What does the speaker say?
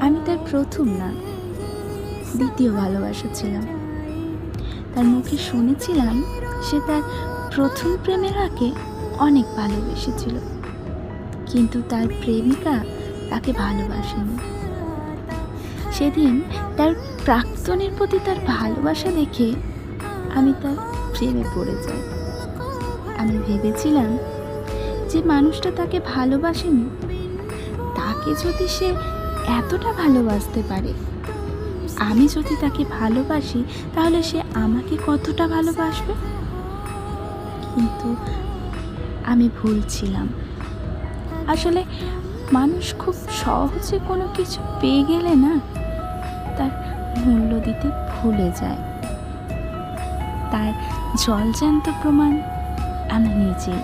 আমি তার প্রথম না, দ্বিতীয় ভালোবাসা ছিলাম। তার মুখে শুনেছিলাম সে তার প্রথম প্রেমের আগে অনেক ভালোবেসেছিল, কিন্তু তার প্রেমিকা তাকে ভালোবাসেনি। সেদিন তার প্রাক্তনের প্রতি তার ভালোবাসা দেখে আমি তার প্রেমে পড়ে যাই। আমি ভেবেছিলাম যে মানুষটা তাকে ভালোবাসেনি, তাকে যদি সে এতটা ভালোবাসতে পারে, আমি যদি তাকে ভালোবাসি তাহলে সে আমাকে কতটা ভালোবাসবে। কিন্তু আমি ভুল ছিলাম। আসলে মানুষ খুব সহজে কোনো কিছু পেয়ে গেলে না, তার মূল্য দিতে ভুলে যায়। তার জলজ্যান্ত প্রমাণ আমি নিজেই।